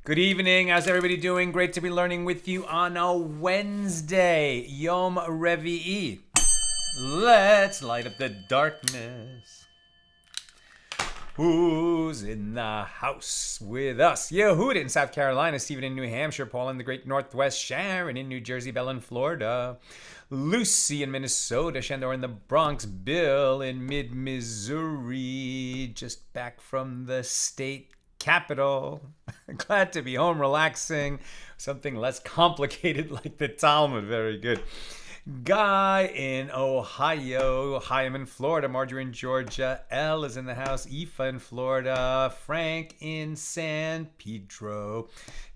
Good evening. How's everybody doing? Great to be learning with you on a Wednesday, Yom Revi'i. Let's light up the darkness. Who's in the house with us? Yehuda in South Carolina, Stephen in New Hampshire, Paul in the Great Northwest, Sharon in New Jersey, Belle in Florida, Lucy in Minnesota, Shandor in the Bronx, Bill in mid-Missouri, just back from the state capital. Glad to be home relaxing. Something less complicated like the Talmud. Very good. Guy in Ohio, Chaim in Florida, Marjorie in Georgia, Elle is in the house, Aoife in Florida, Frank in San Pedro,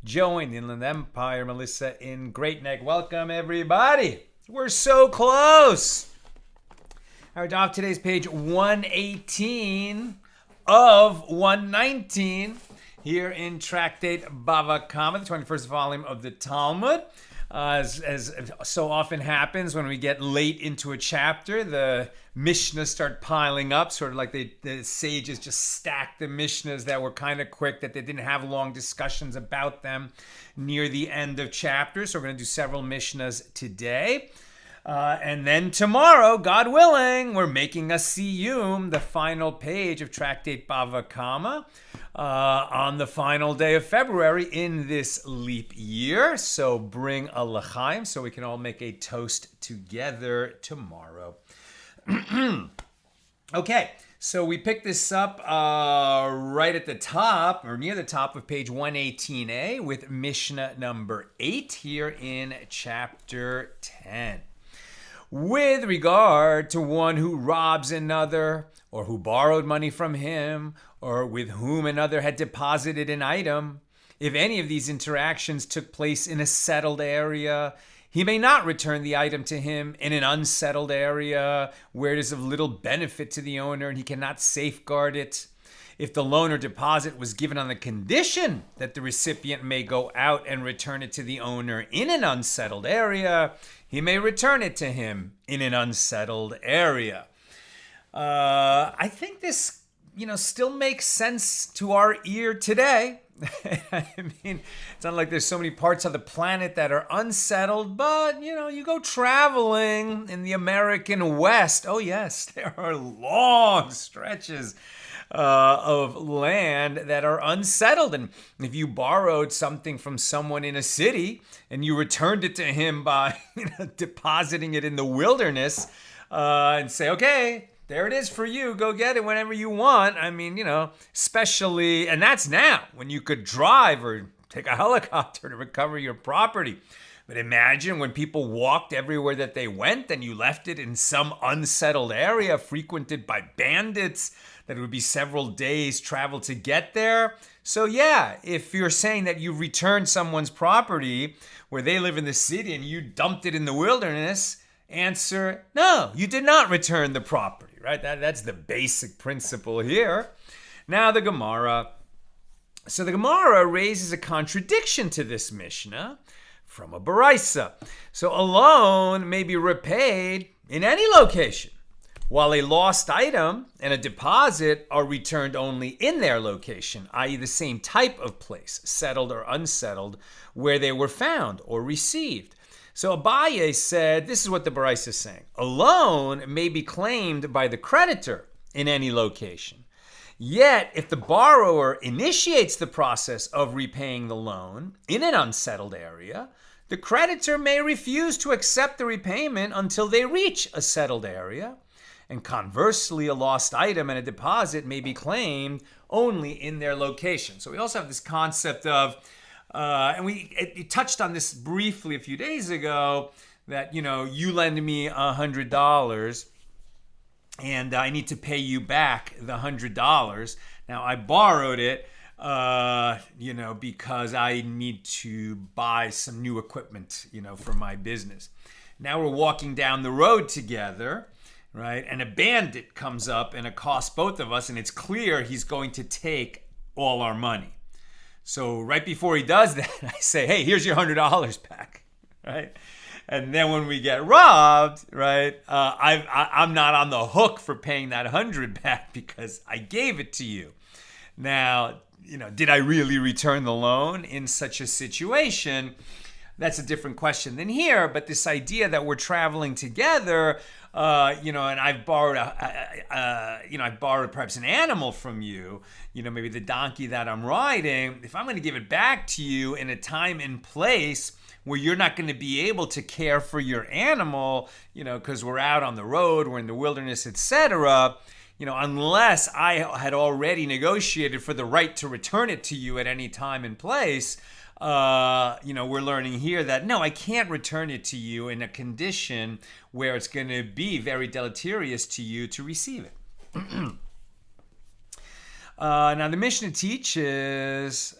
Joe in the Inland Empire, Melissa in Great Neck. Welcome everybody. We're so close. Our daf today's page 118 of 119 here in Tractate Bava Kamma, the 21st volume of the Talmud. As so often happens when we get late into a chapter, the Mishnas start piling up, sort of like the sages just stacked the Mishnas that were kind of quick, that they didn't have long discussions about them near the end of chapters. So we're going to do several Mishnas today. And then tomorrow, God willing, we're making a siyum, the final page of Tractate Bava Kamma, on the final day of February in this leap year. So bring a l'chaim so we can all make a toast together tomorrow. Okay, so we picked this up right at the top, or near the top of page 118a with Mishna number 8 here in chapter 10. With regard to one who robs another, or who borrowed money from him, or with whom another had deposited an item, if any of these interactions took place in a settled area, he may not return the item to him in an unsettled area where it is of little benefit to the owner and he cannot safeguard it. If the loan or deposit was given on the condition that the recipient may go out and return it to the owner in an unsettled area, he may return it to him in an unsettled area. I think this, still makes sense to our ear today. I mean, it's not like there's so many parts of the planet that are unsettled, but, you go traveling in the American West. Oh, yes, there are long stretches of land that are unsettled. And if you borrowed something from someone in a city and you returned it to him by depositing it in the wilderness and say, okay, there it is for you. Go get it whenever you want. I mean, especially, and that's now when you could drive or take a helicopter to recover your property. But imagine when people walked everywhere that they went and you left it in some unsettled area frequented by bandits, that it would be several days travel to get there. So yeah, if you're saying that you returned someone's property where they live in the city and you dumped it in the wilderness, answer, no, you did not return the property, right? That's the basic principle here. Now the Gemara. So the Gemara raises a contradiction to this Mishnah from a Baraisa. So a loan may be repaid in any location, while a lost item and a deposit are returned only in their location, i.e. the same type of place, settled or unsettled, where they were found or received. So Abaye said, this is what the Baraisa is saying. A loan may be claimed by the creditor in any location. Yet, if the borrower initiates the process of repaying the loan in an unsettled area, the creditor may refuse to accept the repayment until they reach a settled area. And conversely, a lost item and a deposit may be claimed only in their location. So we also have this concept of, and we touched on this briefly a few days ago, that, you lend me $100 and I need to pay you back the $100. Now, I borrowed it because I need to buy some new equipment, for my business. Now we're walking down the road together, right? And a bandit comes up and accosts both of us, and it's clear he's going to take all our money. So right before he does that, I say, hey, here's your $100 back, right? And then when we get robbed, right, I'm not on the hook for paying that 100 back because I gave it to you. Now, did I really return the loan in such a situation? That's a different question than here. But this idea that we're traveling together, and I've borrowed I've borrowed perhaps an animal from you, maybe the donkey that I'm riding. If I'm going to give it back to you in a time and place where you're not going to be able to care for your animal, because we're out on the road, we're in the wilderness, etc., unless I had already negotiated for the right to return it to you at any time and place, we're learning here that, no, I can't return it to you in a condition where it's going to be very deleterious to you to receive it. Now, the Mishna teaches...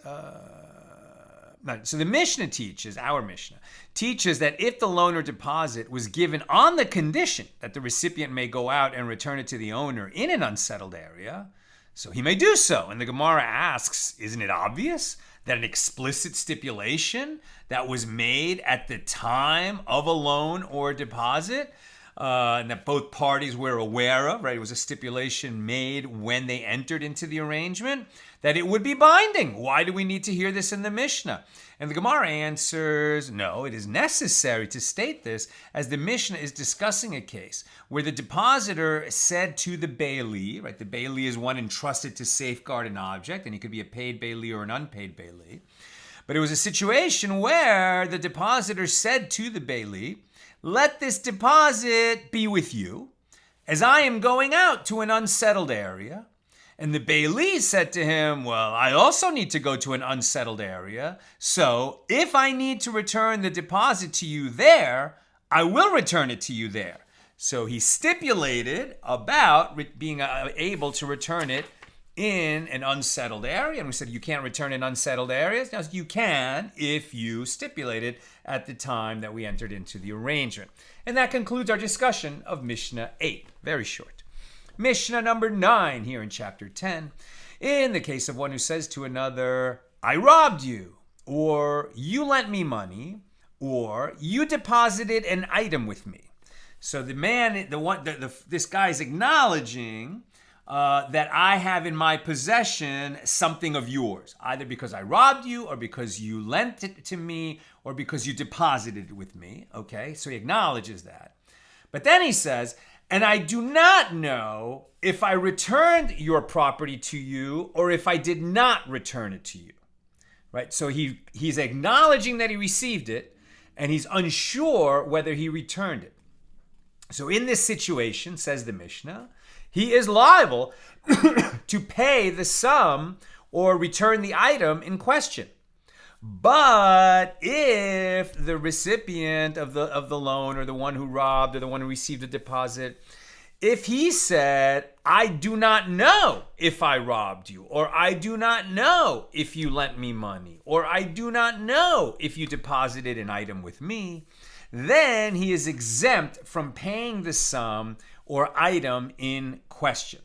So the Mishna teaches, our Mishna, teaches that if the loan or deposit was given on the condition that the recipient may go out and return it to the owner in an unsettled area, so he may do so. And the Gemara asks, isn't it obvious that an explicit stipulation that was made at the time of a loan or deposit, and that both parties were aware of, right? It was a stipulation made when they entered into the arrangement, that it would be binding. Why do we need to hear this in the Mishnah? And the Gemara answers, no, it is necessary to state this as the Mishnah is discussing a case where the depositor said to the bailee, right? The bailee is one entrusted to safeguard an object, and he could be a paid bailee or an unpaid bailee. But it was a situation where the depositor said to the bailee, let this deposit be with you, as I am going out to an unsettled area. And the bailee said to him, well, I also need to go to an unsettled area, so if I need to return the deposit to you there, I will return it to you there. So he stipulated about being able to return it in an unsettled area. And we said you can't return in unsettled areas. Now you can if you stipulated at the time that we entered into the arrangement. And that concludes our discussion of Mishnah 8. Very short. Mishnah number 9 here in chapter 10. In the case of one who says to another, I robbed you, or you lent me money, or you deposited an item with me. So the man, this guy's acknowledging that I have in my possession something of yours, either because I robbed you or because you lent it to me or because you deposited it with me. Okay, so he acknowledges that. But then he says, and I do not know if I returned your property to you or if I did not return it to you. Right? So he's acknowledging that he received it, and he's unsure whether he returned it. So in this situation, says the Mishnah, he is liable to pay the sum or return the item in question. But if the recipient of the loan, or the one who robbed, or the one who received the deposit, if he said, I do not know if I robbed you, or I do not know if you lent me money, or I do not know if you deposited an item with me, then he is exempt from paying the sum or item in question.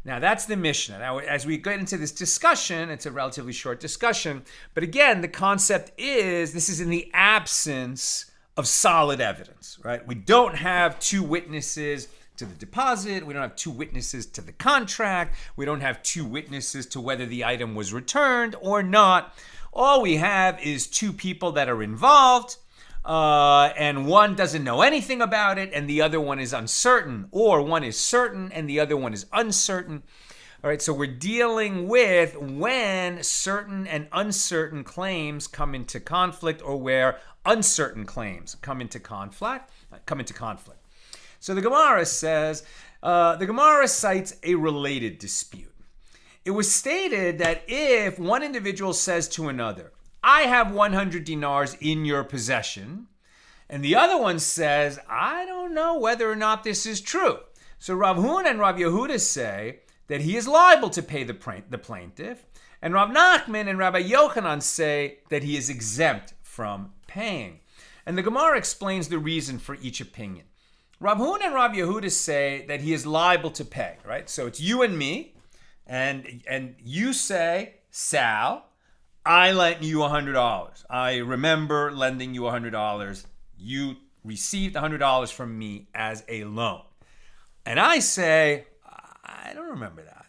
Now, that's the Mishnah. Now, as we get into this discussion, it's a relatively short discussion, but again, the concept is this is in the absence of solid evidence, right? We don't have two witnesses to the deposit. We don't have two witnesses to the contract. We don't have two witnesses to whether the item was returned or not. All we have is two people that are involved, and one doesn't know anything about it, and the other one is uncertain, or one is certain and the other one is uncertain. All right, so we're dealing with when certain and uncertain claims come into conflict, or where uncertain claims come into conflict. So the Gemara says, the Gemara cites a related dispute. It was stated that if one individual says to another, I have 100 dinars in your possession, and the other one says, I don't know whether or not this is true. So Rav Huna and Rav Yehuda say that he is liable to pay the plaintiff, And Rav Nachman and Rabbi Yochanan say that he is exempt from paying. And the Gemara explains the reason for each opinion. Rav Huna and Rav Yehuda say that he is liable to pay, right? So it's you and me, and you say, Sal, I lent you $100. I remember lending you $100. You received $100 from me as a loan. And I say, I don't remember that.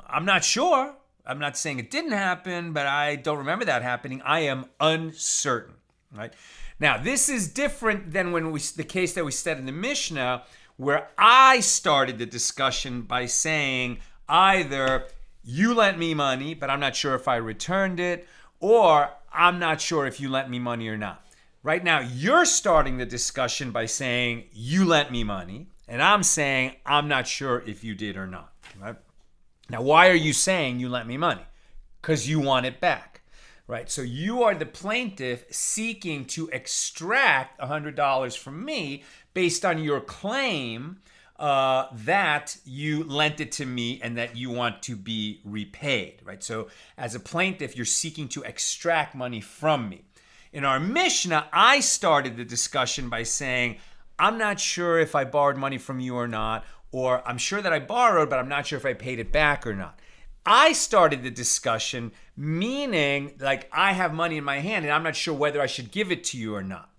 I'm not sure. I'm not saying it didn't happen, but I don't remember that happening. I am uncertain, right? Now, this is different than the case that we said in the Mishnah, where I started the discussion by saying either you lent me money, but I'm not sure if I returned it, or I'm not sure if you lent me money or not. Right now, you're starting the discussion by saying you lent me money, and I'm saying I'm not sure if you did or not. Right? Now, why are you saying you lent me money? Because you want it back, right? So you are the plaintiff seeking to extract $100 from me based on your claim that you lent it to me and that you want to be repaid, right? So as a plaintiff, you're seeking to extract money from me. In our Mishnah, I started the discussion by saying, I'm not sure if I borrowed money from you or not, or I'm sure that I borrowed, but I'm not sure if I paid it back or not. I started the discussion, meaning like I have money in my hand and I'm not sure whether I should give it to you or not.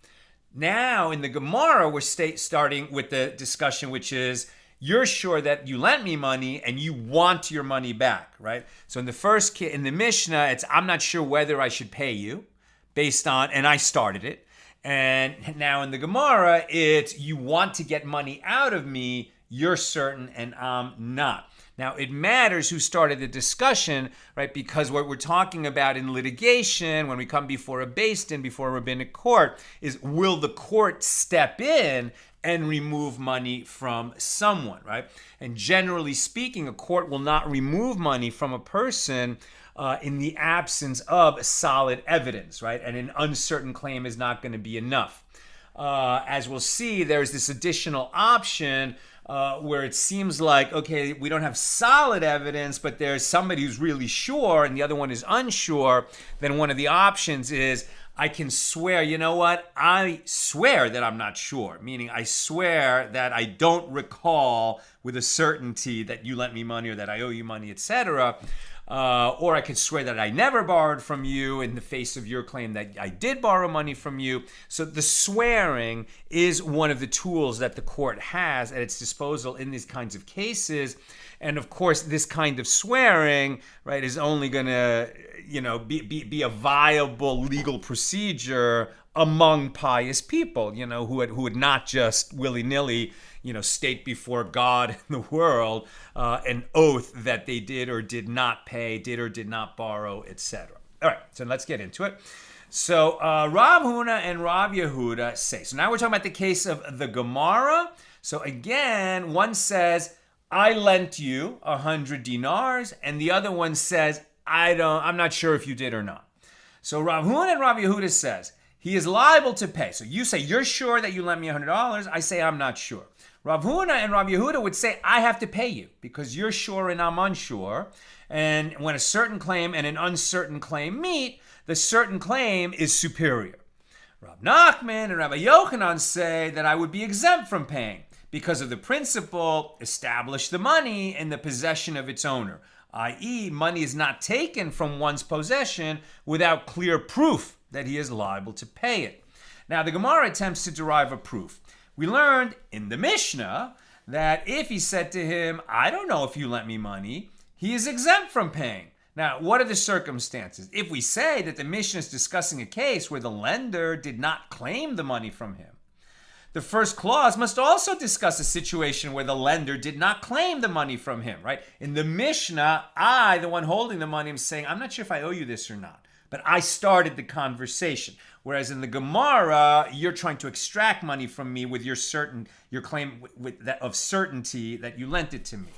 Now in the Gemara, we're starting with the discussion, which is you're sure that you lent me money and you want your money back, right? So in the Mishnah, it's I'm not sure whether I should pay you based on, and I started it. And now in the Gemara, it's you want to get money out of me, you're certain and I'm not. Now, it matters who started the discussion, right? Because what we're talking about in litigation, when we come before a beis din, before a rabbinic court, is will the court step in and remove money from someone, right? And generally speaking, a court will not remove money from a person in the absence of solid evidence, right? And an uncertain claim is not going to be enough. As we'll see, there's this additional option where it seems like, okay, we don't have solid evidence, but there's somebody who's really sure and the other one is unsure. Then one of the options is I can swear, you know what? I swear that I'm not sure, meaning I swear that I don't recall with a certainty that you lent me money or that I owe you money, etc. Or I could swear that I never borrowed from you in the face of your claim that I did borrow money from you. So the swearing is one of the tools that the court has at its disposal in these kinds of cases. And of course, this kind of swearing, right, is only going to, be a viable legal procedure among pious people, who would not just willy-nilly, state before God and the world an oath that they did or did not pay, did or did not borrow, etc. All right, so let's get into it. So Rav Huna and Rav Yehuda say. So now we're talking about the case of the Gemara. So again, one says, I lent you 100 dinars, and the other one says, I'm not sure if you did or not. So Rav Huna and Rav Yehuda says, he is liable to pay. So you say, you're sure that you lent me $100. I say, I'm not sure. Rav Huna and Rav Yehuda would say, I have to pay you because you're sure and I'm unsure. And when a certain claim and an uncertain claim meet, the certain claim is superior. Rav Nachman and Rabbi Yochanan say that I would be exempt from paying because of the principle, establish the money in the possession of its owner, i.e., money is not taken from one's possession without clear proof that he is liable to pay it. Now, the Gemara attempts to derive a proof. We learned in the Mishnah that if he said to him, I don't know if you lent me money, he is exempt from paying. Now, what are the circumstances? If we say that the Mishnah is discussing a case where the lender did not claim the money from him, the first clause must also discuss a situation where the lender did not claim the money from him, right? In the Mishnah, I, the one holding the money, am saying, I'm not sure if I owe you this or not, but I started the conversation. Whereas in the Gemara, you're trying to extract money from me with your claim of certainty that you lent it to me,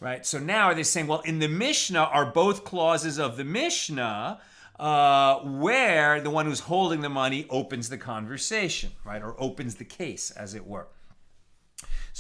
right? So now they're saying, well, in the Mishnah are both clauses of the Mishnah where the one who's holding the money opens the conversation, right? Or opens the case, as it were.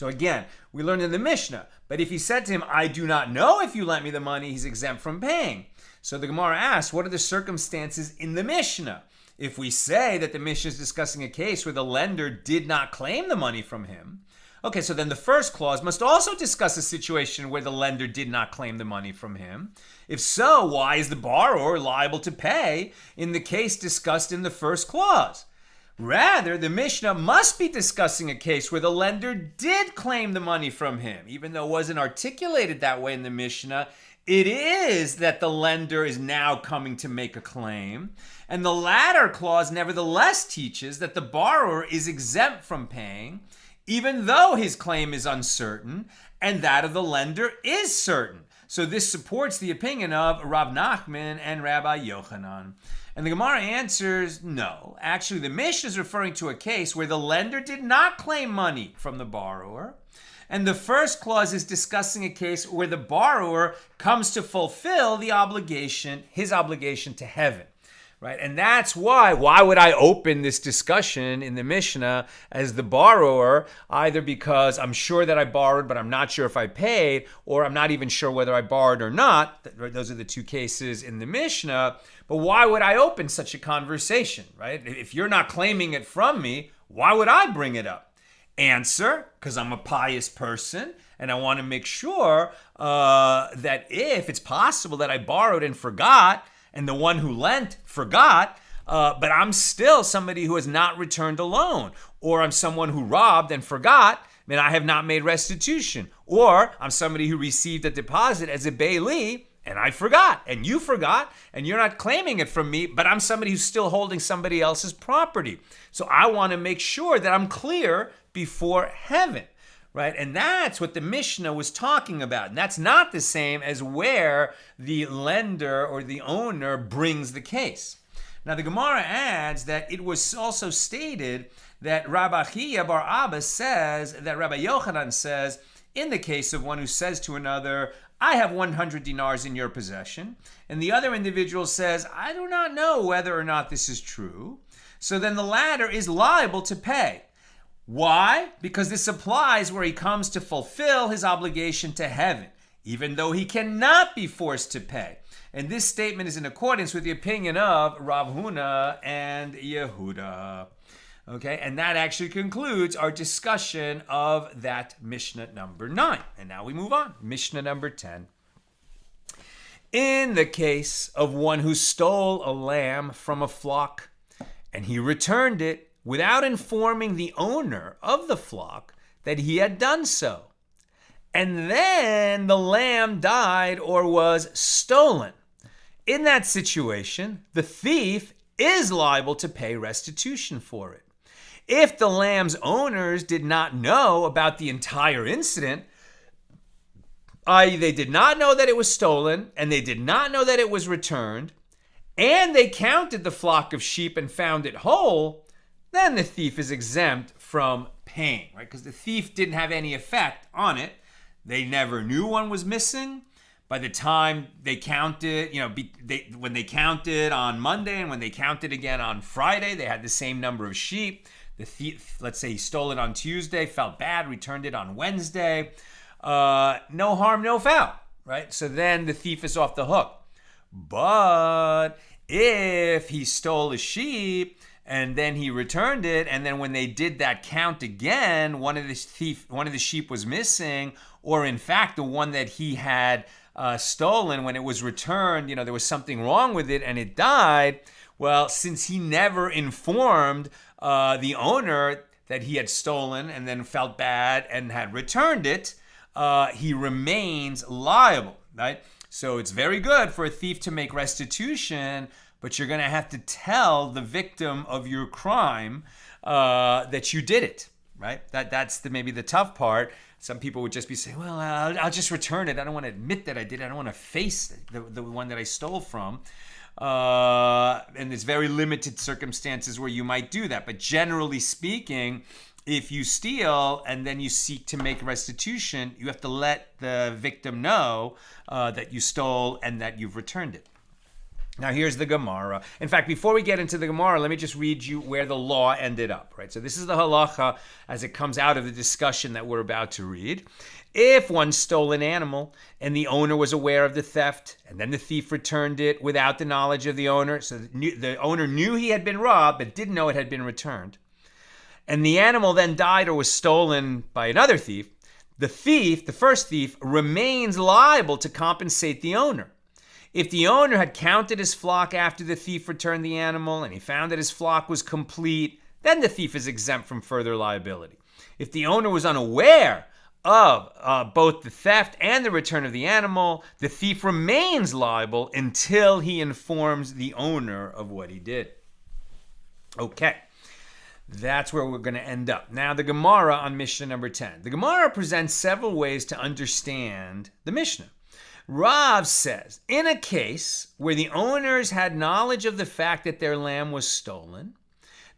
So again, we learned in the Mishnah, but if he said to him, I do not know if you lent me the money, he's exempt from paying. So the Gemara asks, what are the circumstances in the Mishnah? If we say that the Mishnah is discussing a case where the lender did not claim the money from him, okay, so then the first clause must also discuss a situation where the lender did not claim the money from him. If so, why is the borrower liable to pay in the case discussed in the first clause? Rather, the Mishnah must be discussing a case where the lender did claim the money from him. Even though it wasn't articulated that way in the Mishnah, it is that the lender is now coming to make a claim. And the latter clause nevertheless teaches that the borrower is exempt from paying, even though his claim is uncertain, and that of the lender is certain. So this supports the opinion of Rav Nachman and Rabbi Yochanan. And the Gemara answers, no. Actually, the Mishnah is referring to a case where the lender did not claim money from the borrower. And the first clause is discussing a case where the borrower comes to fulfill the obligation, his obligation to heaven. Right? And that's why would I open this discussion in the Mishnah as the borrower, either because I'm sure that I borrowed, but I'm not sure if I paid, or I'm not even sure whether I borrowed or not. Those are the two cases in the Mishnah. But why would I open such a conversation, right? If you're not claiming it from me, why would I bring it up? Answer, because I'm a pious person, and I want to make sure that if it's possible that I borrowed and forgot, and the one who lent forgot, but I'm still somebody who has not returned a loan, or I'm someone who robbed and forgot, and I have not made restitution, or I'm somebody who received a deposit as a bailee, and I forgot, and you forgot, and you're not claiming it from me, but I'm somebody who's still holding somebody else's property. So I want to make sure that I'm clear before heaven. Right? And that's what the Mishnah was talking about. And that's not the same as where the lender or the owner brings the case. Now, the Gemara adds that it was also stated that Rabbi Chiya bar Abba says, that Rabbi Yochanan says, in the case of one who says to another, I have 100 dinars in your possession, and the other individual says, I do not know whether or not this is true, so then the latter is liable to pay. Why? Because this applies where he comes to fulfill his obligation to heaven, even though he cannot be forced to pay. And this statement is in accordance with the opinion of Rav Huna and Yehuda. Okay, and that actually concludes our discussion of that Mishnah number 9. And now we move on. Mishnah number 10. In the case of one who stole a lamb from a flock, and he returned it without informing the owner of the flock that he had done so, and then the lamb died or was stolen. In that situation, the thief is liable to pay restitution for it. If the lamb's owners did not know about the entire incident, i.e., they did not know that it was stolen, and they did not know that it was returned, and they counted the flock of sheep and found it whole, then the thief is exempt from paying, right? Because the thief didn't have any effect on it. They never knew one was missing. By the time they counted, when they counted on Monday and when they counted again on Friday, they had the same number of sheep. The thief, let's say he stole it on Tuesday, felt bad, returned it on Wednesday. No harm, no foul, right? So then the thief is off the hook. But if he stole a sheep and then he returned it, and then when they did that count again, one of the sheep was missing, or in fact the one that he had stolen, when it was returned, there was something wrong with it and it died. Well, since he never informed the owner that he had stolen and then felt bad and had returned it, he remains liable, right? So it's very good for a thief to make restitution, but you're going to have to tell the victim of your crime that you did it, right? That's maybe the tough part. Some people would just be saying, well, I'll just return it. I don't want to admit that I did it. I don't want to face the one that I stole from. And there's very limited circumstances where you might do that. But generally speaking, if you steal and then you seek to make restitution, you have to let the victim know that you stole and that you've returned it. Now here's the Gemara. In fact, before we get into the Gemara, let me just read you where the law ended up, right? So this is the halacha as it comes out of the discussion that we're about to read. If one stole an animal and the owner was aware of the theft, and then the thief returned it without the knowledge of the owner, so the owner knew he had been robbed but didn't know it had been returned, and the animal then died or was stolen by another thief, the first thief, remains liable to compensate the owner. If the owner had counted his flock after the thief returned the animal and he found that his flock was complete, then the thief is exempt from further liability. If the owner was unaware of both the theft and the return of the animal, the thief remains liable until he informs the owner of what he did. Okay, that's where we're going to end up. Now, the Gemara on Mishnah number 10. The Gemara presents several ways to understand the Mishnah. Rav says, in a case where the owners had knowledge of the fact that their lamb was stolen,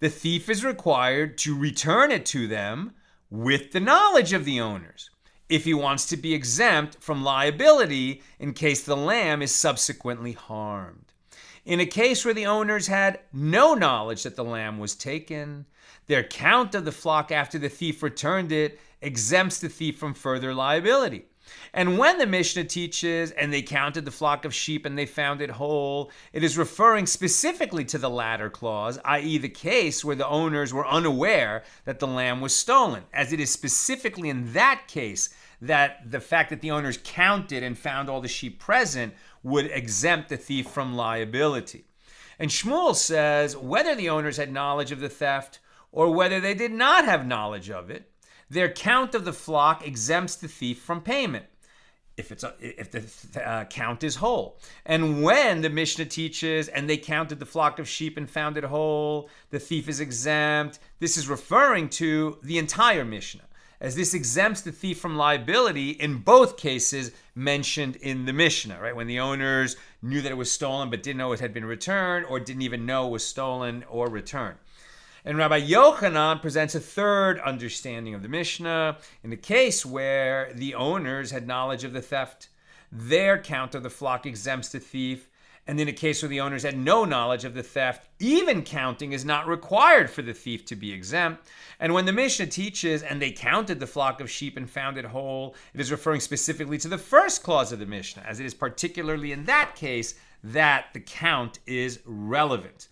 the thief is required to return it to them with the knowledge of the owners, if he wants to be exempt from liability in case the lamb is subsequently harmed. In a case where the owners had no knowledge that the lamb was taken, their count of the flock after the thief returned it exempts the thief from further liability. And when the Mishnah teaches, and they counted the flock of sheep and they found it whole, it is referring specifically to the latter clause, i.e. the case where the owners were unaware that the lamb was stolen, as it is specifically in that case that the fact that the owners counted and found all the sheep present would exempt the thief from liability. And Shmuel says, whether the owners had knowledge of the theft or whether they did not have knowledge of it, their count of the flock exempts the thief from payment if the count is whole. And when the Mishnah teaches, and they counted the flock of sheep and found it whole, the thief is exempt. This is referring to the entire Mishnah, as this exempts the thief from liability in both cases mentioned in the Mishnah, right? When the owners knew that it was stolen but didn't know it had been returned, or didn't even know it was stolen or returned. And Rabbi Yochanan presents a third understanding of the Mishnah. In the case where the owners had knowledge of the theft, their count of the flock exempts the thief. And in a case where the owners had no knowledge of the theft, even counting is not required for the thief to be exempt. And when the Mishnah teaches, and they counted the flock of sheep and found it whole, it is referring specifically to the first clause of the Mishnah, as it is particularly in that case that the count is relevant.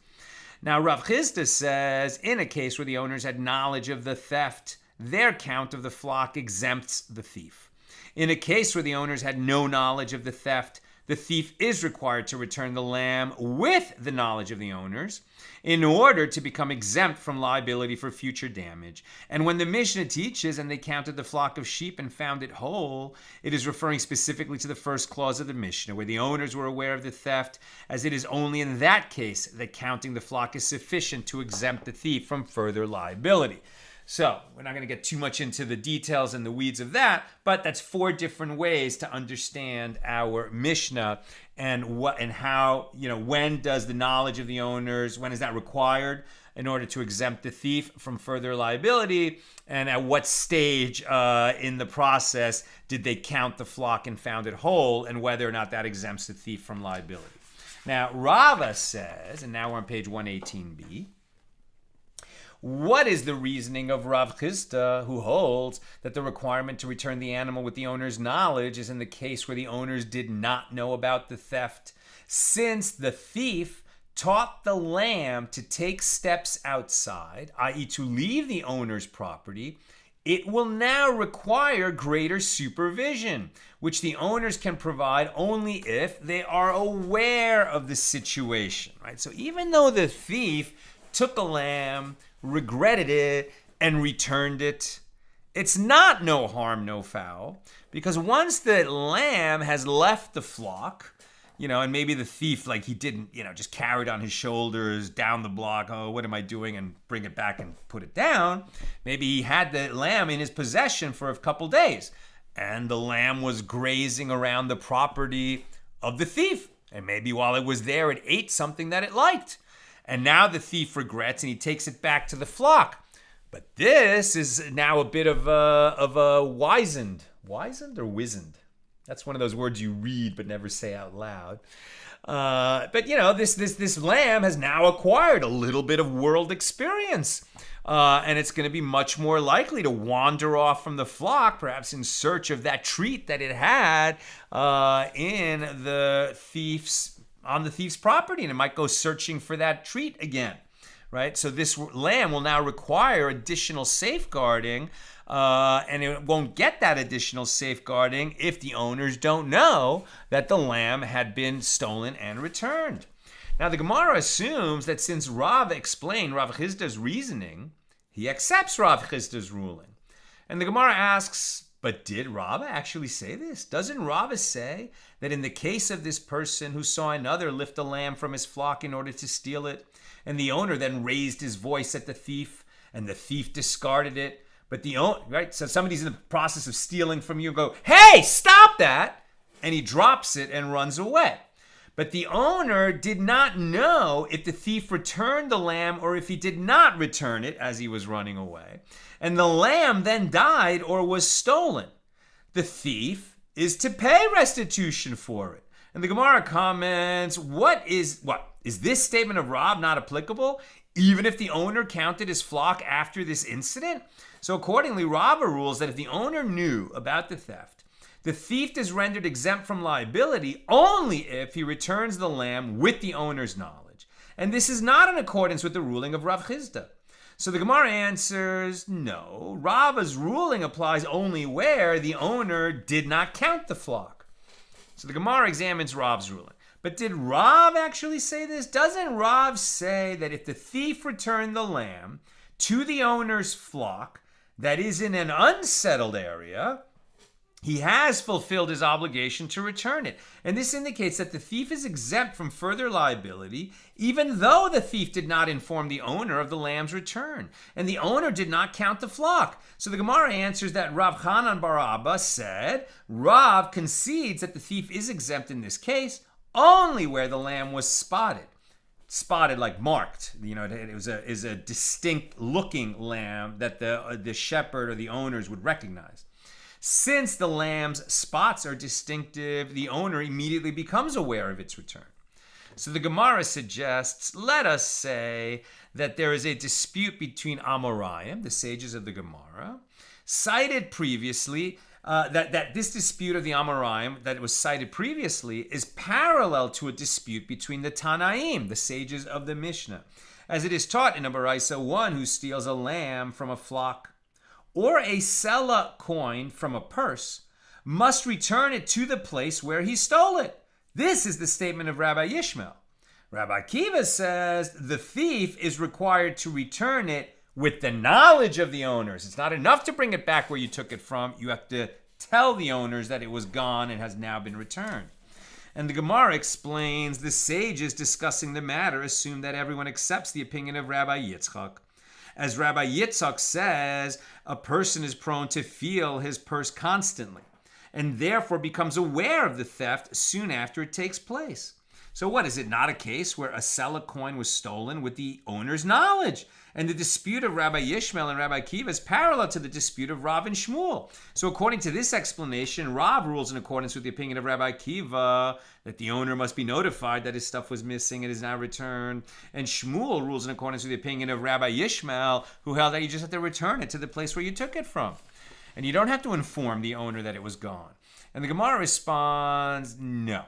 Now, Rav Chisda says, in a case where the owners had knowledge of the theft, their count of the flock exempts the thief. In a case where the owners had no knowledge of the theft, the thief is required to return the lamb with the knowledge of the owners in order to become exempt from liability for future damage. And when the Mishnah teaches, and they counted the flock of sheep and found it whole, it is referring specifically to the first clause of the Mishnah, where the owners were aware of the theft, as it is only in that case that counting the flock is sufficient to exempt the thief from further liability. So we're not going to get too much into the details and the weeds of that, but that's 4 different ways to understand our Mishnah and what and how, when does the knowledge of the owners, when is that required in order to exempt the thief from further liability, and at what stage in the process did they count the flock and found it whole, and whether or not that exempts the thief from liability. Now, Rava says, and now we're on page 118b, what is the reasoning of Rav Chisda, who holds that the requirement to return the animal with the owner's knowledge is in the case where the owners did not know about the theft, since the thief taught the lamb to take steps outside, i.e. to leave the owner's property, it will now require greater supervision, which the owners can provide only if they are aware of the situation, right? So even though the thief took a lamb, regretted it, and returned it, it's not no harm, no foul, because once the lamb has left the flock, and maybe the thief, he didn't, just carry it on his shoulders down the block, oh, what am I doing, and bring it back and put it down. Maybe he had the lamb in his possession for a couple days, and the lamb was grazing around the property of the thief, and maybe while it was there, it ate something that it liked. And now the thief regrets, and he takes it back to the flock. But this is now a bit of a wizened or wizened? That's one of those words you read but never say out loud. But you know, this lamb has now acquired a little bit of world experience. And it's going to be much more likely to wander off from the flock, perhaps in search of that treat that it had on the thief's property, and it might go searching for that treat again, right? So this lamb will now require additional safeguarding, and it won't get that additional safeguarding if the owners don't know that the lamb had been stolen and returned. Now, the Gemara assumes that since Rav explained Rav Chisda's reasoning, he accepts Rav Chisda's ruling. And the Gemara asks, but did Rav actually say this? Doesn't Rav say that in the case of this person who saw another lift a lamb from his flock in order to steal it, and the owner then raised his voice at the thief, and the thief discarded it, but the owner, right? So somebody's in the process of stealing from you, go, hey, stop that! And he drops it and runs away. But the owner did not know if the thief returned the lamb or if he did not return it as he was running away. And the lamb then died or was stolen. The thief is to pay restitution for it. And the Gemara comments, is this statement of Rav not applicable, even if the owner counted his flock after this incident? So accordingly, Rav rules that if the owner knew about the theft, the thief is rendered exempt from liability only if he returns the lamb with the owner's knowledge. And this is not in accordance with the ruling of Rav Chisda. So the Gemara answers, no, Rav's ruling applies only where the owner did not count the flock. So the Gemara examines Rav's ruling. But did Rav actually say this? Doesn't Rav say that if the thief returned the lamb to the owner's flock that is in an unsettled area, he has fulfilled his obligation to return it. And this indicates that the thief is exempt from further liability, even though the thief did not inform the owner of the lamb's return. And the owner did not count the flock. So the Gemara answers that Rav Chanan bar Abba said, Rav concedes that the thief is exempt in this case, only where the lamb was spotted. Spotted, like marked. You know, it was a distinct looking lamb that the shepherd or the owners would recognize. Since the lamb's spots are distinctive, the owner immediately becomes aware of its return. So the Gemara suggests, let us say that there is a dispute between Amoraim, the sages of the Gemara, cited previously, that this dispute of the Amoraim that was cited previously is parallel to a dispute between the Tanaim, the sages of the Mishna, as it is taught in a Baraisa, one who steals a lamb from a flock or a sela coin from a purse must return it to the place where he stole it. This is the statement of Rabbi Yishmael. Rabbi Akiva says the thief is required to return it with the knowledge of the owners. It's not enough to bring it back where you took it from. You have to tell the owners that it was gone and has now been returned. And the Gemara explains the sages discussing the matter assume that everyone accepts the opinion of Rabbi Yitzchak. As Rabbi Yitzchak says, a person is prone to feel his purse constantly and therefore becomes aware of the theft soon after it takes place. So what, is it not a case where a sela coin was stolen with the owner's knowledge? And the dispute of Rabbi Yishmael and Rabbi Akiva is parallel to the dispute of Rav and Shmuel. So according to this explanation, Rav rules in accordance with the opinion of Rabbi Akiva that the owner must be notified that his stuff was missing and is now returned. And Shmuel rules in accordance with the opinion of Rabbi Yishmael, who held that you just have to return it to the place where you took it from. And you don't have to inform the owner that it was gone. And the Gemara responds, no.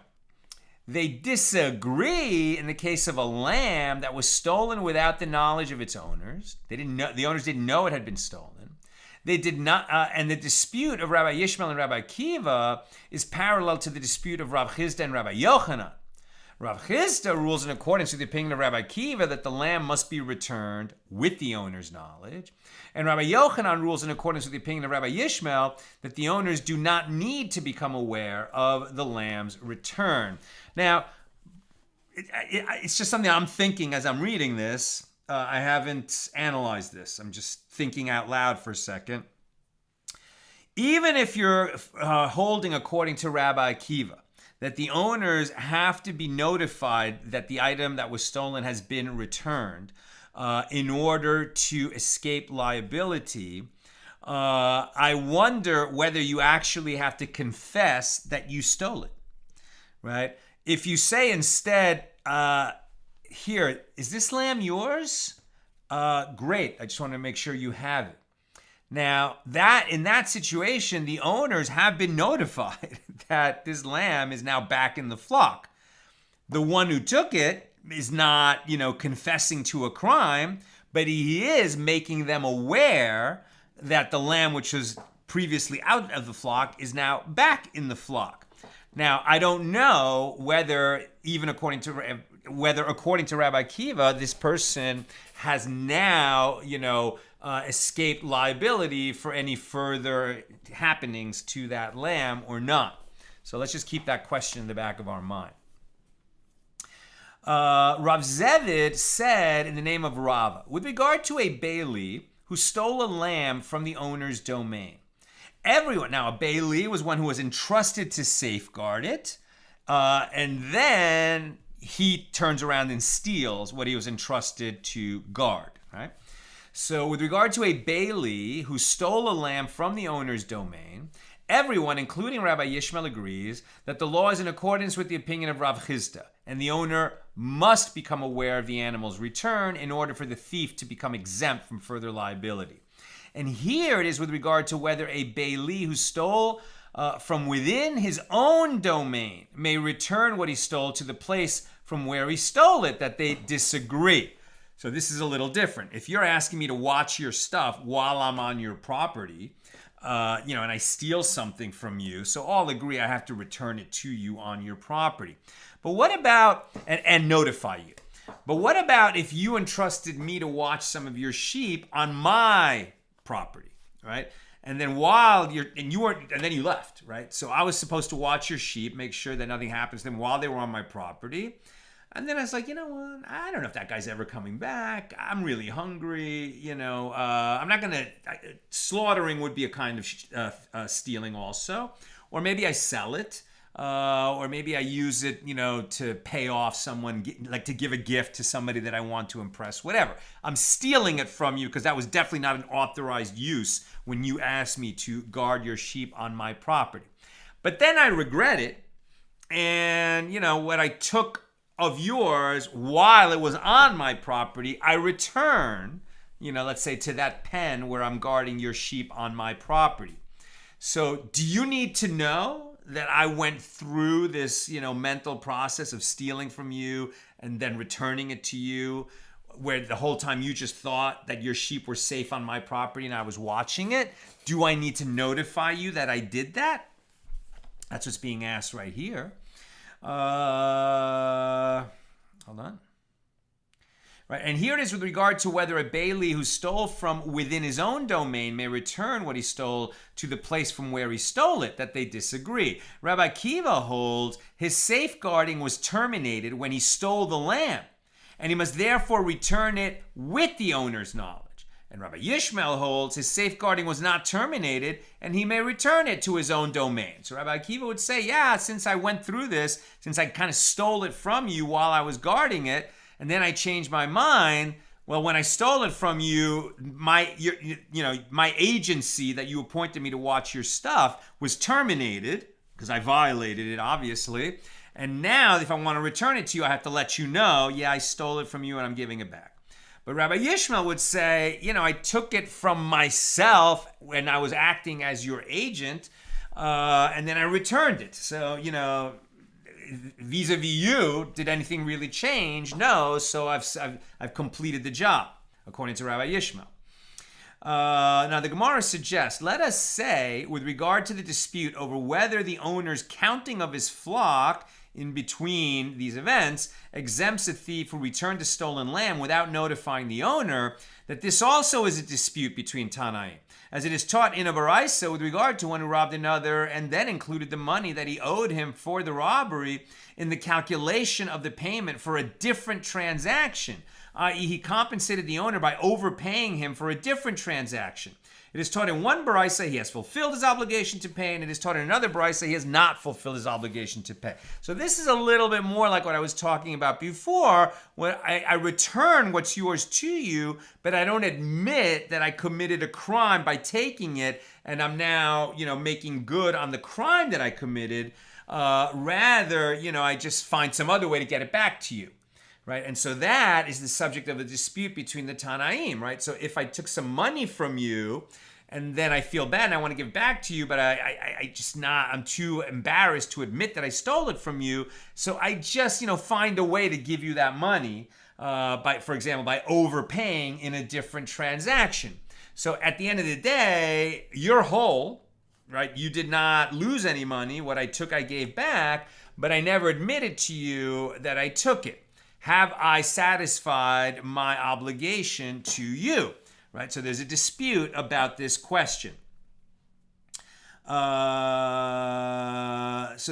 They disagree in the case of a lamb that was stolen without the knowledge of its owners. They didn't know, the owners didn't know it had been stolen. They did not, and the dispute of Rabbi Yishmael and Rabbi Akiva is parallel to the dispute of Rav Chisda and Rabbi Yochanan. Rav Chisda rules in accordance with the opinion of Rabbi Akiva that the lamb must be returned with the owner's knowledge. And Rabbi Yochanan rules in accordance with the opinion of Rabbi Yishmael that the owners do not need to become aware of the lamb's return. Now, it's just something I'm thinking as I'm reading this. I haven't analyzed this. I'm just thinking out loud for a second. Even if you're holding according to Rabbi Akiva, that the owners have to be notified that the item that was stolen has been returned in order to escape liability, I wonder whether you actually have to confess that you stole it, right? If you say instead, here, is this lamb yours? Great, I just want to make sure you have it. Now, in that situation, the owners have been notified that this lamb is now back in the flock. The one who took it is not, confessing to a crime, but he is making them aware that the lamb which was previously out of the flock is now back in the flock. Now, I don't know whether according to Rabbi Akiva, this person has now, escaped liability for any further happenings to that lamb or not. So let's just keep that question in the back of our mind. Rav Zevid said in the name of Rava, with regard to a bailee who stole a lamb from the owner's domain, now a bailee was one who was entrusted to safeguard it, and then he turns around and steals what he was entrusted to guard, right? So with regard to a bailee who stole a lamb from the owner's domain, everyone, including Rabbi Yishmael, agrees that the law is in accordance with the opinion of Rav Chisda, and the owner must become aware of the animal's return in order for the thief to become exempt from further liability. And here it is with regard to whether a bailee who stole from within his own domain may return what he stole to the place from where he stole it that they disagree. So this is a little different. If you're asking me to watch your stuff while I'm on your property, and I steal something from you, so I'll agree I have to return it to you on your property. But what about, and notify you. But what about if you entrusted me to watch some of your sheep on my property, right? And then then you left, right? So I was supposed to watch your sheep, make sure that nothing happens to them while they were on my property. And then I was like, you know what? I don't know if that guy's ever coming back. I'm really hungry. I'm not going to... Slaughtering would be a kind of stealing also. Or maybe I sell it. Or maybe I use it, to pay off someone, like to give a gift to somebody that I want to impress, whatever. I'm stealing it from you because that was definitely not an authorized use when you asked me to guard your sheep on my property. But then I regret it. And, what I took of yours while it was on my property, I return, let's say to that pen where I'm guarding your sheep on my property. So do you need to know that I went through this, mental process of stealing from you and then returning it to you, where the whole time you just thought that your sheep were safe on my property and I was watching it? Do I need to notify you that I did that? That's what's being asked right here. Hold on. Right, and here it is with regard to whether a bailee who stole from within his own domain may return what he stole to the place from where he stole it, that they disagree. Rabbi Akiva holds his safeguarding was terminated when he stole the lamb, and he must therefore return it with the owner's knowledge. And Rabbi Yishmael holds his safeguarding was not terminated, and he may return it to his own domain. So Rabbi Akiva would say, yeah, since I went through this, since I kind of stole it from you while I was guarding it, and then I changed my mind, well, when I stole it from you, my agency that you appointed me to watch your stuff was terminated, because I violated it, obviously. And now, if I want to return it to you, I have to let you know, yeah, I stole it from you and I'm giving it back. But Rabbi Yishmael would say, I took it from myself when I was acting as your agent, and then I returned it. So, vis-a-vis you, did anything really change? No, so I've completed the job, according to Rabbi Yishmael. Now, the Gemara suggests, let us say, with regard to the dispute over whether the owner's counting of his flock in between these events exempts a thief who returned a stolen lamb without notifying the owner, that this also is a dispute between Tanaim, as it is taught in a baraisa with regard to one who robbed another and then included the money that he owed him for the robbery in the calculation of the payment for a different transaction, i.e. he compensated the owner by overpaying him for a different transaction. It is taught in one baraisa he has fulfilled his obligation to pay, and it is taught in another baraisa he has not fulfilled his obligation to pay. So this is a little bit more like what I was talking about before, when I return what's yours to you, but I don't admit that I committed a crime by taking it, and I'm now, making good on the crime that I committed. Rather, I just find some other way to get it back to you. Right, and so that is the subject of a dispute between the Tanaim, right? So if I took some money from you, and then I feel bad and I want to give it back to you, but I'm too embarrassed to admit that I stole it from you, so I just, find a way to give you that money, for example, by overpaying in a different transaction. So at the end of the day, you're whole, right? You did not lose any money. What I took, I gave back, but I never admitted to you that I took it. Have I satisfied my obligation to you? Right? So there's a dispute about this question. So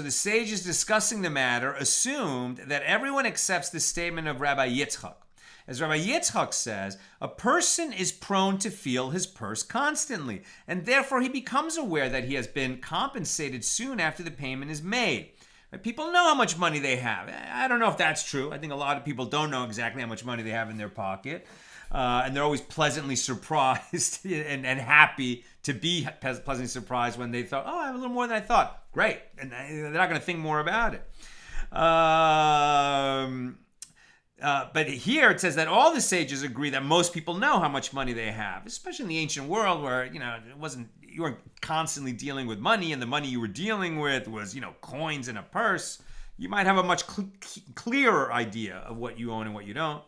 the sages discussing the matter assumed that everyone accepts the statement of Rabbi Yitzchak. As Rabbi Yitzchak says, a person is prone to feel his purse constantly, and therefore he becomes aware that he has been compensated soon after the payment is made. People know how much money they have. I don't know if that's true. I think a lot of people don't know exactly how much money they have in their pocket. And they're always pleasantly surprised and happy to be pleasantly surprised when they thought, I have a little more than I thought. Great. And they're not going to think more about it. But here it says that all the sages agree that most people know how much money they have, especially in the ancient world where, you weren't constantly dealing with money, and the money you were dealing with was, coins in a purse. You might have a much clearer idea of what you own and what you don't.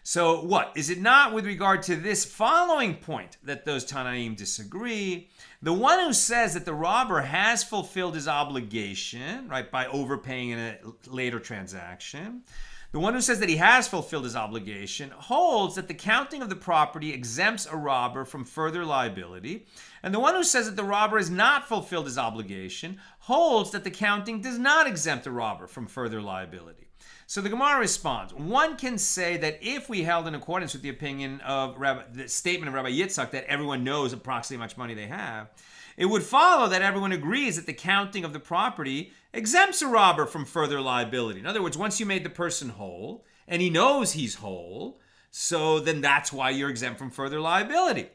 So what? Is it not with regard to this following point that those Tanaim disagree? The one who says that the robber has fulfilled his obligation, right, by overpaying in a later transaction, the one who says that he has fulfilled his obligation holds that the counting of the property exempts a robber from further liability. And the one who says that the robber has not fulfilled his obligation holds that the counting does not exempt a robber from further liability. So the Gemara responds, one can say that if we held in accordance with the opinion of the statement of Rabbi Yitzchak that everyone knows approximately how much money they have, it would follow that everyone agrees that the counting of the property exempts a robber from further liability. In other words, once you made the person whole, and he knows he's whole, so then that's why you're exempt from further liability.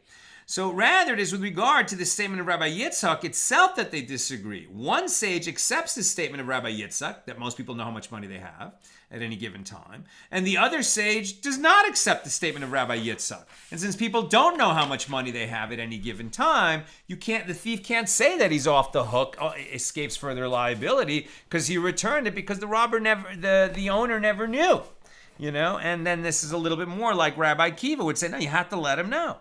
So rather, it is with regard to the statement of Rabbi Yitzchak itself that they disagree. One sage accepts the statement of Rabbi Yitzchak, that most people know how much money they have at any given time, and the other sage does not accept the statement of Rabbi Yitzchak. And since people don't know how much money they have at any given time, the thief can't say that he's off the hook, escapes further liability, because he returned it because the owner never knew. And then this is a little bit more like Rabbi Kiva would say, no, you have to let him know.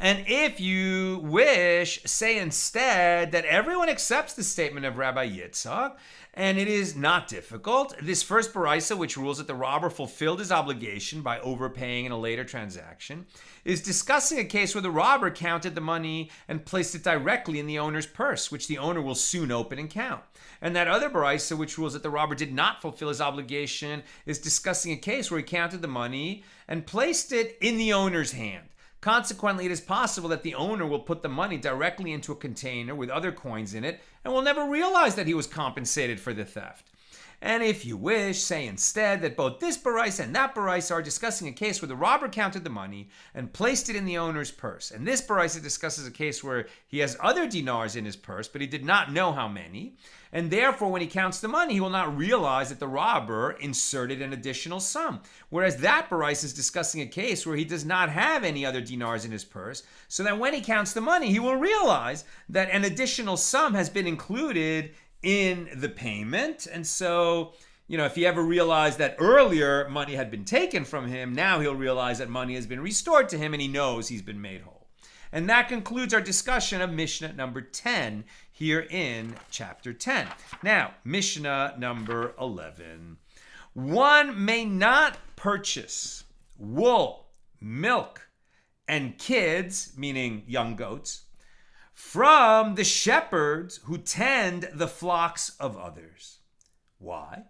And if you wish, say instead that everyone accepts the statement of Rabbi Yitzchak, and it is not difficult. This first baraisa, which rules that the robber fulfilled his obligation by overpaying in a later transaction, is discussing a case where the robber counted the money and placed it directly in the owner's purse, which the owner will soon open and count. And that other baraisa, which rules that the robber did not fulfill his obligation, is discussing a case where he counted the money and placed it in the owner's hand. Consequently, it is possible that the owner will put the money directly into a container with other coins in it and will never realize that he was compensated for the theft. And if you wish, say instead that both this baraisa and that baraisa are discussing a case where the robber counted the money and placed it in the owner's purse. And this baraisa discusses a case where he has other dinars in his purse, but he did not know how many. And therefore, when he counts the money, he will not realize that the robber inserted an additional sum. Whereas that baraisa is discussing a case where he does not have any other dinars in his purse, so that when he counts the money, he will realize that an additional sum has been included in the payment. And so, if he ever realized that earlier money had been taken from him, now he'll realize that money has been restored to him and he knows he's been made whole. And that concludes our discussion of Mishnah number 10 here in chapter 10. Now, Mishnah number 11. One may not purchase wool, milk, and kids, meaning young goats, from the shepherds who tend the flocks of others. Why?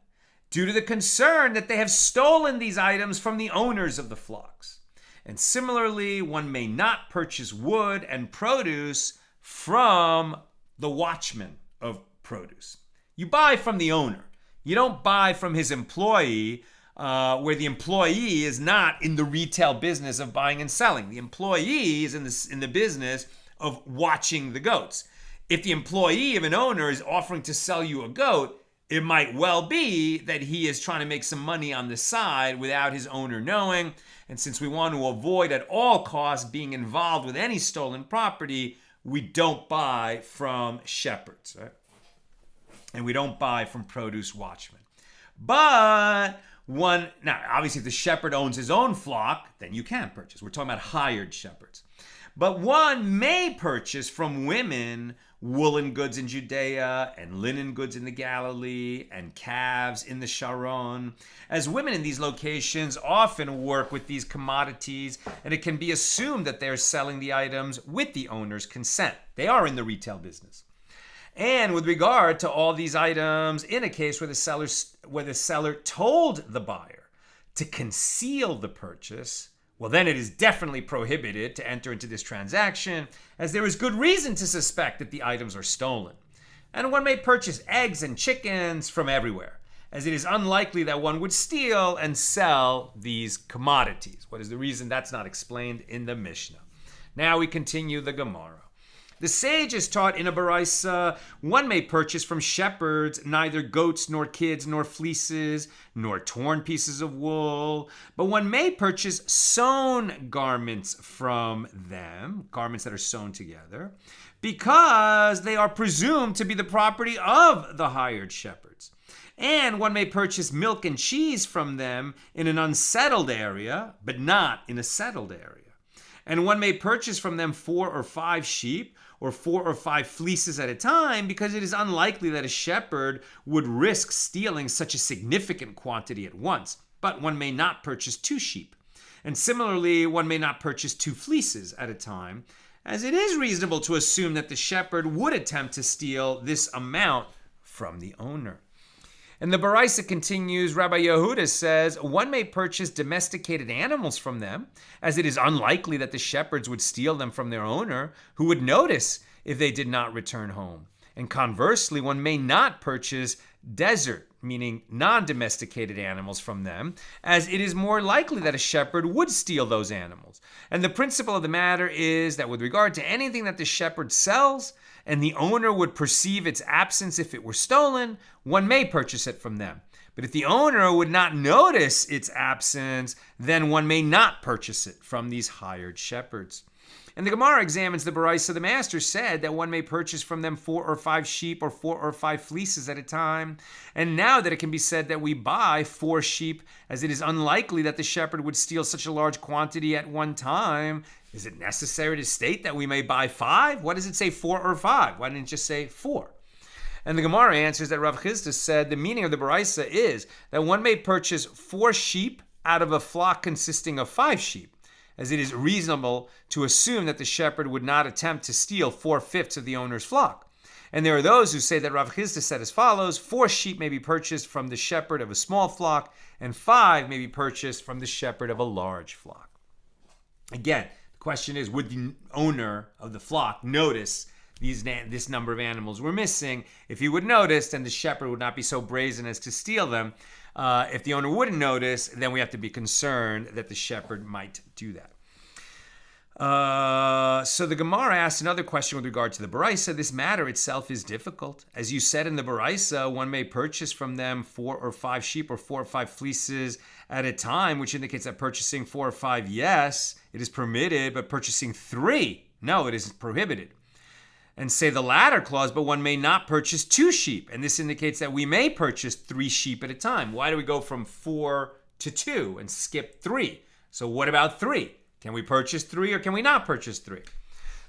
Due to the concern that they have stolen these items from the owners of the flocks. And similarly, one may not purchase wood and produce from the watchman of produce. You buy from the owner. You don't buy from his employee, where the employee is not in the retail business of buying and selling. The employee is in the business of watching the goats. If the employee of an owner is offering to sell you a goat, it might well be that he is trying to make some money on the side without his owner knowing. And since we want to avoid at all costs being involved with any stolen property, we don't buy from shepherds, right? And we don't buy from produce watchmen. But now obviously if the shepherd owns his own flock, then you can purchase. We're talking about hired shepherds. But one may purchase from women woolen goods in Judea and linen goods in the Galilee and calves in the Sharon, as women in these locations often work with these commodities, and it can be assumed that they're selling the items with the owner's consent. They are in the retail business. And with regard to all these items, in a case where the seller told the buyer to conceal the purchase, well, then it is definitely prohibited to enter into this transaction, as there is good reason to suspect that the items are stolen. And one may purchase eggs and chickens from everywhere, as it is unlikely that one would steal and sell these commodities. What is the reason? That's not explained in the Mishnah. Now we continue the Gemara. The sage is taught in a baraisa, one may purchase from shepherds neither goats nor kids nor fleeces nor torn pieces of wool, but one may purchase sewn garments from them, garments that are sewn together, because they are presumed to be the property of the hired shepherds. And one may purchase milk and cheese from them in an unsettled area, but not in a settled area. And one may purchase from them 4 or 5 sheep, or 4 or 5 fleeces at a time, because it is unlikely that a shepherd would risk stealing such a significant quantity at once. But one may not purchase 2 sheep. And similarly, one may not purchase 2 fleeces at a time, as it is reasonable to assume that the shepherd would attempt to steal this amount from the owner. And the baraisa continues, Rabbi Yehuda says, one may purchase domesticated animals from them, as it is unlikely that the shepherds would steal them from their owner, who would notice if they did not return home. And conversely, one may not purchase desert, meaning non-domesticated animals from them, as it is more likely that a shepherd would steal those animals. And the principle of the matter is that with regard to anything that the shepherd sells, and the owner would perceive its absence if it were stolen, one may purchase it from them. But if the owner would not notice its absence, then one may not purchase it from these hired shepherds. And the Gemara examines the baraisa. The master said that one may purchase from them 4 or 5 sheep or 4 or 5 fleeces at a time. And now that it can be said that we buy 4 sheep, as it is unlikely that the shepherd would steal such a large quantity at one time, is it necessary to state that we may buy 5? Why does it say 4 or 5? Why didn't it just say 4? And the Gemara answers that Rav Chisda said the meaning of the baraisa is that one may purchase 4 sheep out of a flock consisting of 5 sheep, as it is reasonable to assume that the shepherd would not attempt to steal 4/5 of the owner's flock. And there are those who say that Rav Chisda said as follows: 4 sheep may be purchased from the shepherd of a small flock, and 5 may be purchased from the shepherd of a large flock. Again, the question is, would the owner of the flock notice this number of animals were missing? If he would notice, then the shepherd would not be so brazen as to steal them. If the owner wouldn't notice, then we have to be concerned that the shepherd might do that. So the Gemara asks another question with regard to the baraisa. This matter itself is difficult. As you said in the baraisa, one may purchase from them 4 or 5 sheep or 4 or 5 fleeces at a time, which indicates that purchasing 4 or 5, yes, it is permitted, but purchasing 3, no, it is prohibited. And say the latter clause, but one may not purchase 2 sheep. And this indicates that we may purchase 3 sheep at a time. Why do we go from 4 to 2 and skip 3? So what about 3? Can we purchase 3 or can we not purchase 3?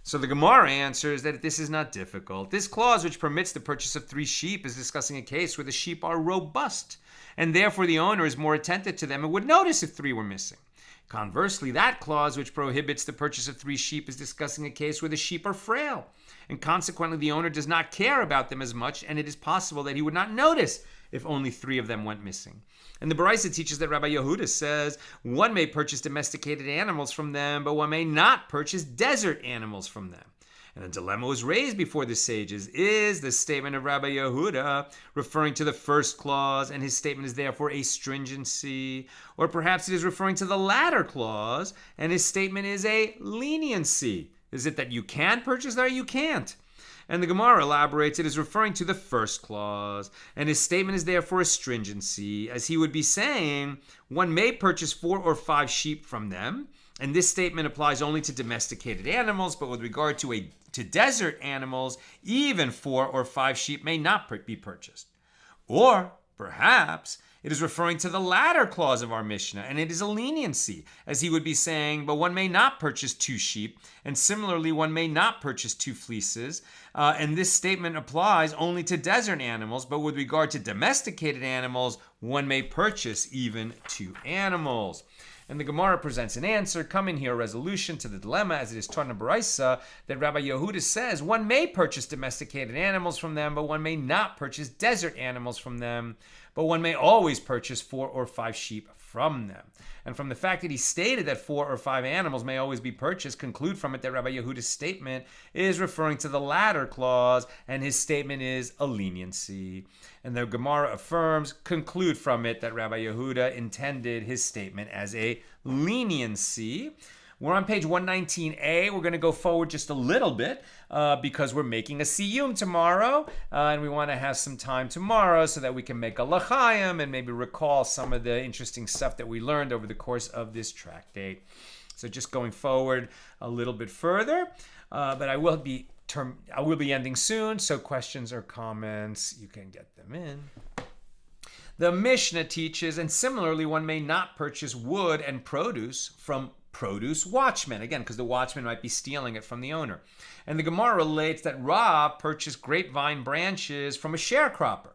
So the Gemara answers that this is not difficult. This clause, which permits the purchase of 3 sheep, is discussing a case where the sheep are robust, and therefore the owner is more attentive to them and would notice if 3 were missing. Conversely, that clause which prohibits the purchase of 3 sheep is discussing a case where the sheep are frail, and consequently the owner does not care about them as much, and it is possible that he would not notice if only 3 of them went missing. And the Baraisa teaches that Rabbi Yehuda says one may purchase domesticated animals from them, but one may not purchase desert animals from them. And a dilemma was raised before the sages. Is the statement of Rabbi Yehuda referring to the first clause, and his statement is therefore a stringency? Or perhaps it is referring to the latter clause, and his statement is a leniency? Is it that you can purchase or you can't? And the Gemara elaborates it is referring to the first clause, and his statement is therefore a stringency, as he would be saying one may purchase 4 or 5 sheep from them, and this statement applies only to domesticated animals, but with regard to desert animals, even 4 or 5 sheep may not be purchased. Or perhaps it is referring to the latter clause of our Mishnah, and it is a leniency, as he would be saying, but one may not purchase 2 sheep, and similarly one may not purchase 2 fleeces, and this statement applies only to desert animals, but with regard to domesticated animals, one may purchase even 2 animals. And the Gemara presents an answer, coming here, a resolution to the dilemma, as it is taught in Baraisa, that Rabbi Yehuda says one may purchase domesticated animals from them, but one may not purchase desert animals from them, but one may always purchase 4 or 5 sheep from them. And from the fact that he stated that 4 or 5 animals may always be purchased, conclude from it that Rabbi Yehuda's statement is referring to the latter clause, and his statement is a leniency. And the Gemara affirms, conclude from it that Rabbi Yehuda intended his statement as a leniency. We're on page 119a. We're going to go forward just a little bit because we're making a siyum tomorrow, and we want to have some time tomorrow so that we can make a l'chaim and maybe recall some of the interesting stuff that we learned over the course of this tractate. So just going forward a little bit further, but I will be ending soon, so questions or comments, you can get them in. The Mishnah teaches, and similarly, one may not purchase wood and produce from produce watchmen, again, because the watchman might be stealing it from the owner. And the Gemara relates that Rav purchased grapevine branches from a sharecropper.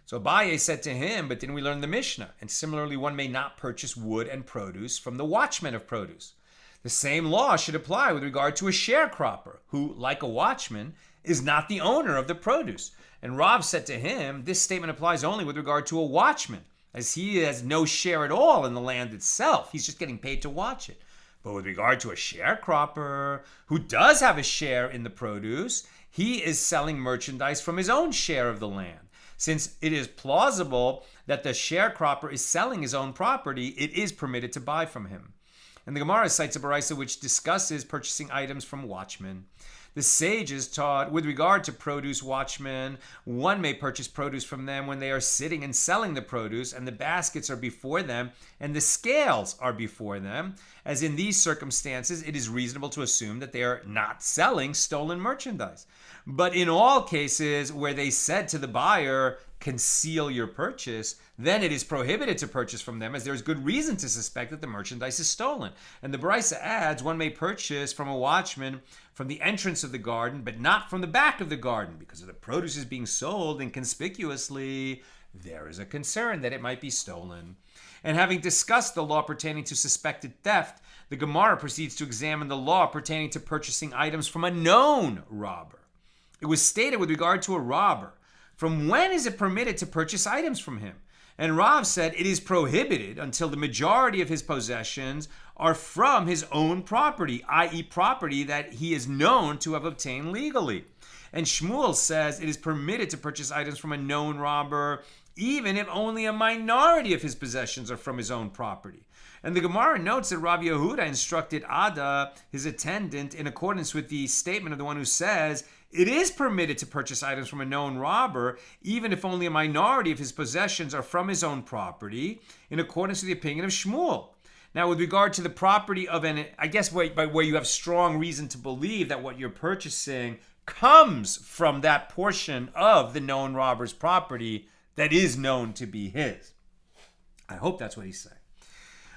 So Abaye said to him, but didn't we learn the Mishnah? And similarly, one may not purchase wood and produce from the watchman of produce. The same law should apply with regard to a sharecropper, who, like a watchman, is not the owner of the produce. And Rav said to him, this statement applies only with regard to a watchman, as he has no share at all in the land itself. He's just getting paid to watch it. But with regard to a sharecropper, who does have a share in the produce, he is selling merchandise from his own share of the land. Since it is plausible that the sharecropper is selling his own property, it is permitted to buy from him. And the Gemara cites a Baraisa which discusses purchasing items from watchmen. The sages taught, with regard to produce watchmen, one may purchase produce from them when they are sitting and selling the produce, and the baskets are before them, and the scales are before them. As in these circumstances, it is reasonable to assume that they are not selling stolen merchandise. But in all cases where they said to the buyer, conceal your purchase, then it is prohibited to purchase from them, as there is good reason to suspect that the merchandise is stolen. And the Baraisa adds, one may purchase from a watchman from the entrance of the garden, but not from the back of the garden, because if the produce is being sold inconspicuously, there is a concern that it might be stolen. And having discussed the law pertaining to suspected theft, the Gemara proceeds to examine the law pertaining to purchasing items from a known robber. It was stated with regard to a robber, from when is it permitted to purchase items from him? And Rav said it is prohibited until the majority of his possessions are from his own property, i.e. property that he is known to have obtained legally. And Shmuel says it is permitted to purchase items from a known robber, even if only a minority of his possessions are from his own property. And the Gemara notes that Rav Yehuda instructed Ada, his attendant, in accordance with the statement of the one who says, it is permitted to purchase items from a known robber, even if only a minority of his possessions are from his own property, in accordance with the opinion of Shmuel. Now, with regard to the property of I guess where you have strong reason to believe that what you're purchasing comes from that portion of the known robber's property that is known to be his. I hope that's what he's saying.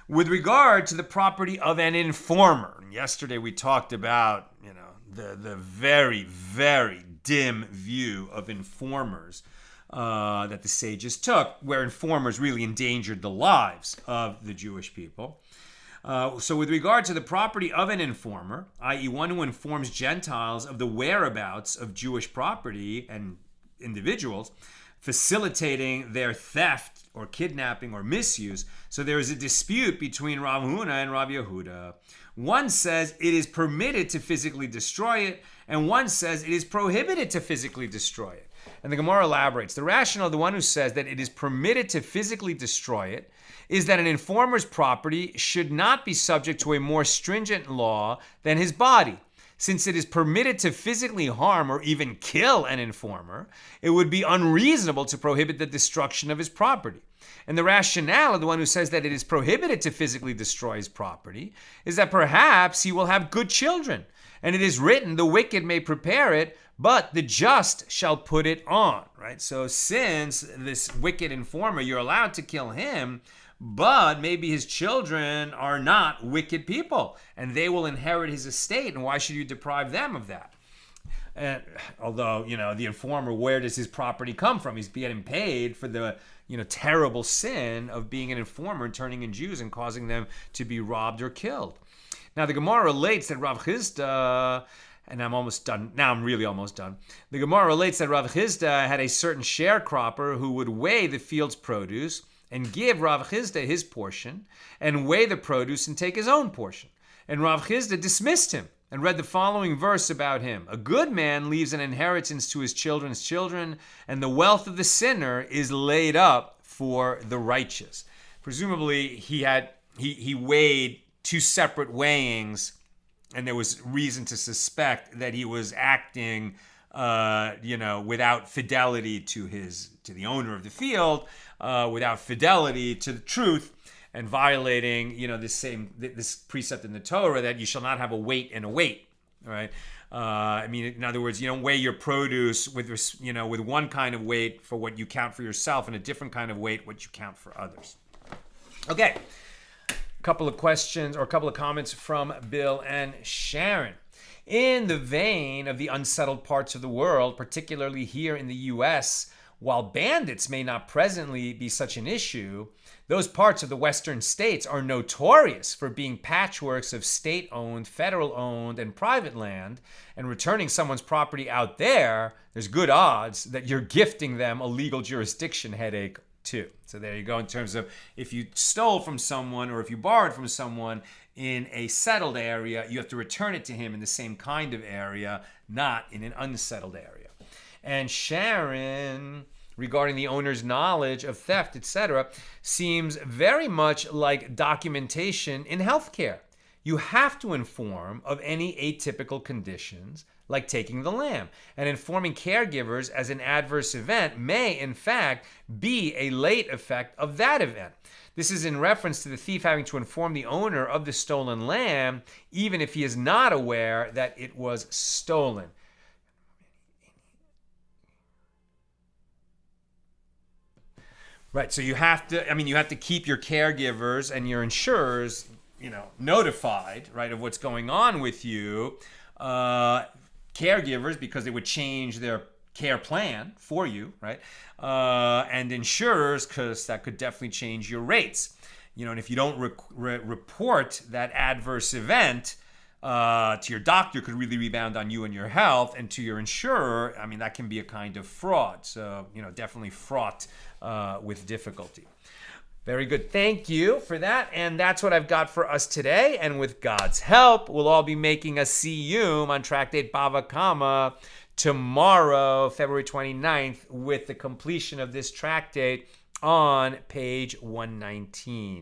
With regard to the property of an informer, and yesterday we talked about, the very, very dim view of informers that the sages took, where informers really endangered the lives of the Jewish people. So with regard to the property of an informer, i.e. one who informs Gentiles of the whereabouts of Jewish property and individuals, facilitating their theft or kidnapping or misuse. So there is a dispute between Rav Huna and Rav Yehuda. One says it is permitted to physically destroy it, and one says it is prohibited to physically destroy it. And the Gemara elaborates. The rationale of the one who says that it is permitted to physically destroy it is that an informer's property should not be subject to a more stringent law than his body. Since it is permitted to physically harm or even kill an informer, it would be unreasonable to prohibit the destruction of his property. And the rationale of the one who says that it is prohibited to physically destroy his property is that perhaps he will have good children. And it is written, the wicked may prepare it, but the just shall put it on, right? So since this wicked informer, you're allowed to kill him, but maybe his children are not wicked people and they will inherit his estate. And why should you deprive them of that? And although, the informer, where does his property come from? He's getting paid for the, terrible sin of being an informer and turning in Jews and causing them to be robbed or killed. Now, the Gemara relates that Rav Chisda, and I'm almost done. Now I'm really almost done. The Gemara relates that Rav Chisda had a certain sharecropper who would weigh the field's produce and give Rav Chisda his portion, and weigh the produce and take his own portion. And Rav Chisda dismissed him and read the following verse about him. A good man leaves an inheritance to his children's children, and the wealth of the sinner is laid up for the righteous. Presumably he weighed two separate weighings, and there was reason to suspect that he was acting without fidelity to the owner of the field, without fidelity to the truth, and violating, this precept in the Torah that you shall not have a weight and a weight, right? In other words, you don't weigh your produce with one kind of weight for what you count for yourself, and a different kind of weight what you count for others. Okay, a couple of questions or a couple of comments from Bill and Sharon. In the vein of the unsettled parts of the world, particularly here in the U.S., while bandits may not presently be such an issue, those parts of the western states are notorious for being patchworks of state-owned, federal-owned, and private land, and returning someone's property out there's good odds that you're gifting them a legal jurisdiction headache too. So there you go, in terms of if you stole from someone or if you borrowed from someone in a settled area, you have to return it to him in the same kind of area, not in an unsettled area. And Sharon, regarding the owner's knowledge of theft, etc., seems very much like documentation in healthcare. You have to inform of any atypical conditions, like taking the lamb. And informing caregivers as an adverse event may, in fact, be a late effect of that event. This is in reference to the thief having to inform the owner of the stolen lamb, even if he is not aware that it was stolen. Right, so you have to keep your caregivers and your insurers, notified, right, of what's going on with you. Caregivers, because they would change their care plan for you, right? And insurers, because that could definitely change your rates. And if you don't report that adverse event to your doctor, could really rebound on you and your health, and to your insurer, that can be a kind of fraud. So, definitely fraught with difficulty. Very good. Thank you for that. And that's what I've got for us today. And with God's help, we'll all be making a siyum on tractate Bava Kamma tomorrow, February 29th, with the completion of this tractate on page 119.